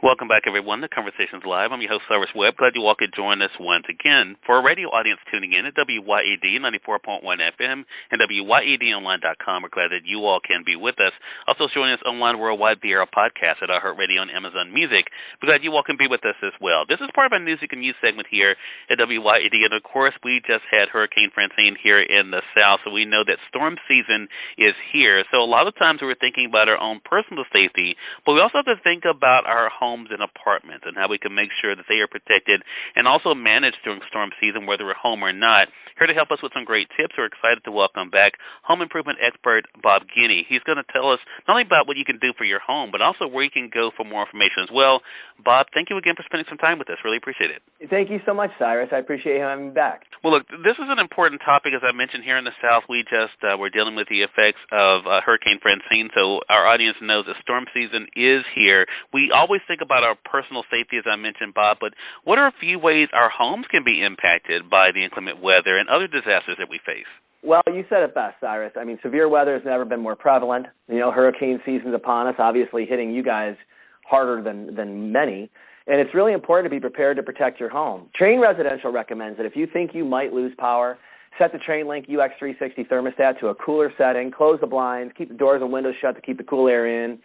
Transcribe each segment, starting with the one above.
Welcome back, everyone. The Conversation's Live. I'm your host, Cyrus Webb. Glad you all could join us once again. For our radio audience tuning in at WYAD 94.1 FM and WYADonline.com, we're glad that you all can be with us. Also joining us online worldwide via our podcast at iHeartRadio and Amazon Music. We're glad you all can be with us as well. This is part of our music and news segment here at WYAD. And, of course, we just had Hurricane Francine here in the South, so we know that storm season is here. So a lot of times we're thinking about our own personal safety, but we also have to think about our homes and apartments and how we can make sure that they are protected and also managed during storm season, whether we're home or not. Here to help us with some great tips, we're excited to welcome back home improvement expert Bob Guiney. He's going to tell us not only about what you can do for your home, but also where you can go for more information as well. Bob, thank you again for spending some time with us. Really appreciate it. Thank you so much, Cyrus. I appreciate having me back. Well, look, this is an important topic. As I mentioned, here in the South, we just we're dealing with the effects of Hurricane Francine, so our audience knows that storm season is here. We always think about our personal safety, as I mentioned, Bob, but what are a few ways our homes can be impacted by the inclement weather and other disasters that we face? Well, you said it best, Cyrus. I mean, severe weather has never been more prevalent. You know, hurricane season's upon us, obviously hitting you guys harder than many. And it's really important to be prepared to protect your home. Train Residential recommends that if you think you might lose power, set the TrainLink UX360 thermostat to a cooler setting, close the blinds, keep the doors and windows shut to keep the cool air in,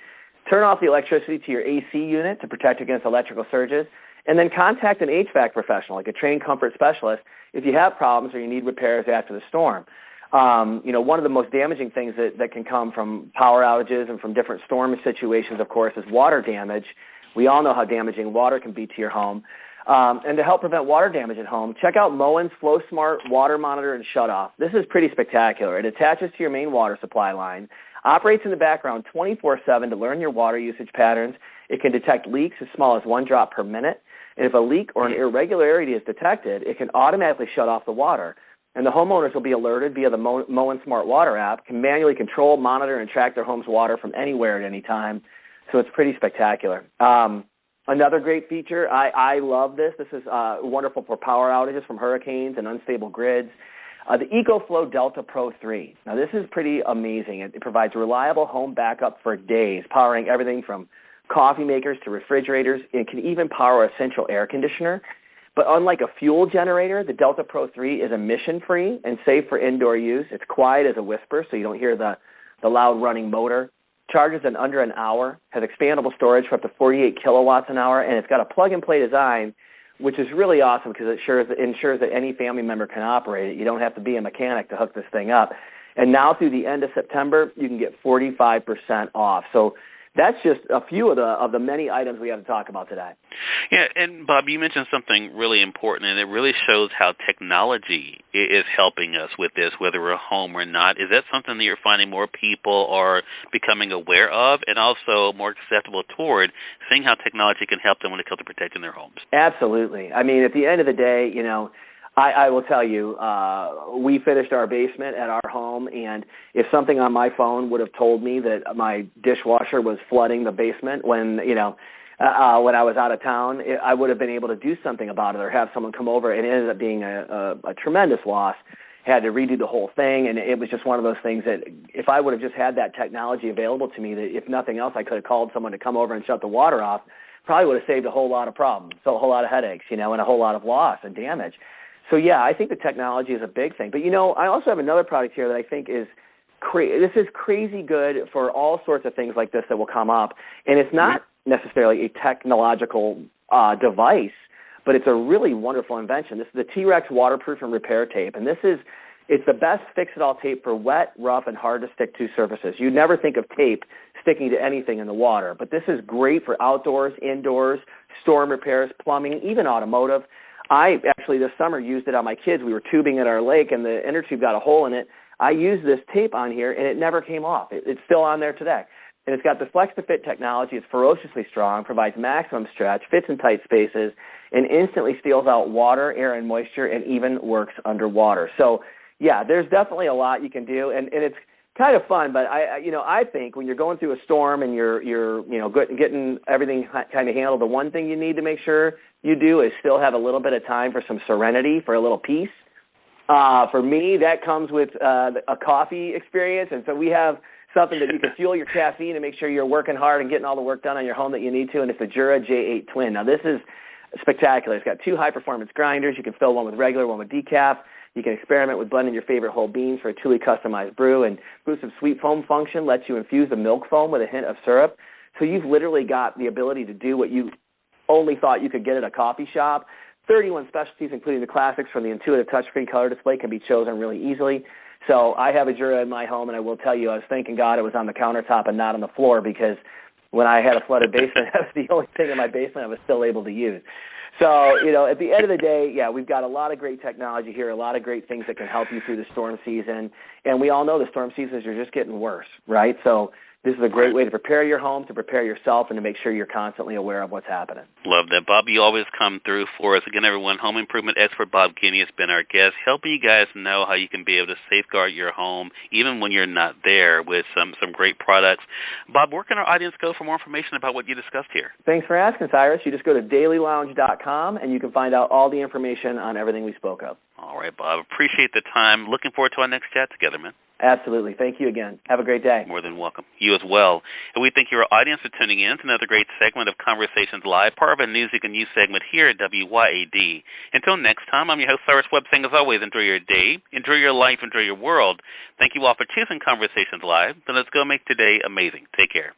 turn off the electricity to your AC unit to protect against electrical surges, and then contact an HVAC professional, like a trained comfort specialist, if you have problems or you need repairs after the storm. One of the most damaging things that can come from power outages and from different storm situations, of course, is water damage. We all know how damaging water can be to your home. And to help prevent water damage at home, check out Moen's FlowSmart Water Monitor and Shutoff. This is pretty spectacular. It attaches to your main water supply line, operates in the background 24/7 to learn your water usage patterns. It can detect leaks as small as 1 drop per minute. And if a leak or an irregularity is detected, it can automatically shut off the water. And the homeowners will be alerted via the Moen Smart Water app, can manually control, monitor, and track their home's water from anywhere at any time. So it's pretty spectacular. Another great feature, I love this. This is wonderful for power outages from hurricanes and unstable grids. The EcoFlow Delta Pro 3. Now, this is pretty amazing. It provides reliable home backup for days, powering everything from coffee makers to refrigerators. It can even power a central air conditioner. But unlike a fuel generator, the Delta Pro 3 is emission-free and safe for indoor use. It's quiet as a whisper, so you don't hear the loud running motor. Charges in under an hour, has expandable storage for up to 48 kilowatts an hour, and it's got a plug-and-play design, which is really awesome because it ensures that any family member can operate it. You don't have to be a mechanic to hook this thing up. And now through the end of September, you can get 45% off. So that's just a few of the many items we have to talk about today. Yeah, and Bob, you mentioned something really important, and it really shows how technology is helping us with this, whether we're home or not. Is that something that you're finding more people are becoming aware of and also more acceptable toward, seeing how technology can help them when it comes to protecting their homes? Absolutely. I mean, at the end of the day, I will tell you, we finished our basement at our home, and if something on my phone would have told me that my dishwasher was flooding the basement when I was out of town, I would have been able to do something about it or have someone come over. And it ended up being a tremendous loss. Had to redo the whole thing, and it was just one of those things that if I would have just had that technology available to me, that if nothing else, I could have called someone to come over and shut the water off, probably would have saved a whole lot of problems, so a whole lot of headaches, and a whole lot of loss and damage. So, yeah, I think the technology is a big thing. But, I also have another product here that I think is this is crazy good for all sorts of things like this that will come up. And it's not necessarily a technological device, but it's a really wonderful invention. This is the T-Rex Waterproof and Repair Tape. And it's the best fix-it-all tape for wet, rough, and hard-to-stick-to surfaces. You'd never think of tape sticking to anything in the water. But this is great for outdoors, indoors, storm repairs, plumbing, even automotive. I actually this summer used it on my kids. We were tubing at our lake, and the inner tube got a hole in it. I used this tape on here, and it never came off. It's still on there today. And it's got the Flex-to-Fit technology. It's ferociously strong, provides maximum stretch, fits in tight spaces, and instantly steals out water, air, and moisture, and even works underwater. So, yeah, there's definitely a lot you can do, and it's kind of fun. But I think when you're going through a storm and you're getting everything kind of handled, the one thing you need to make sure you do is still have a little bit of time for some serenity, for a little peace. For me, that comes with a coffee experience, and so we have something that you can fuel your caffeine and make sure you're working hard and getting all the work done on your home that you need to, and it's a Jura J8 Twin. Now, this is spectacular. It's got 2 high-performance grinders. You can fill one with regular, one with decaf. You can experiment with blending your favorite whole beans for a truly customized brew, and Boosted Sweet Foam function lets you infuse the milk foam with a hint of syrup. So you've literally got the ability to do what you only thought you could get at a coffee shop. 31 specialties, including the classics from the intuitive touchscreen color display, can be chosen really easily. So I have a Jura in my home, and I will tell you, I was thanking God it was on the countertop and not on the floor, because when I had a flooded basement, that was the only thing in my basement I was still able to use. So, at the end of the day, yeah, we've got a lot of great technology here, a lot of great things that can help you through the storm season. And we all know the storm seasons are just getting worse, right? So this is a great way to prepare your home, to prepare yourself, and to make sure you're constantly aware of what's happening. Love that. Bob, you always come through for us. Again, everyone, Home Improvement Expert Bob Guiney has been our guest, helping you guys know how you can be able to safeguard your home even when you're not there with some great products. Bob, where can our audience go for more information about what you discussed here? Thanks for asking, Cyrus. You just go to dailylounge.com, and you can find out all the information on everything we spoke of. All right, Bob. Appreciate the time. Looking forward to our next chat together, man. Absolutely. Thank you again. Have a great day. More than welcome. You as well. And we thank your audience for tuning in to another great segment of Conversations Live, part of a music and news segment here at WYAD. Until next time, I'm your host, Cyrus Webb, saying as always, enjoy your day, enjoy your life, enjoy your world. Thank you all for choosing Conversations Live. Then let's go make today amazing. Take care.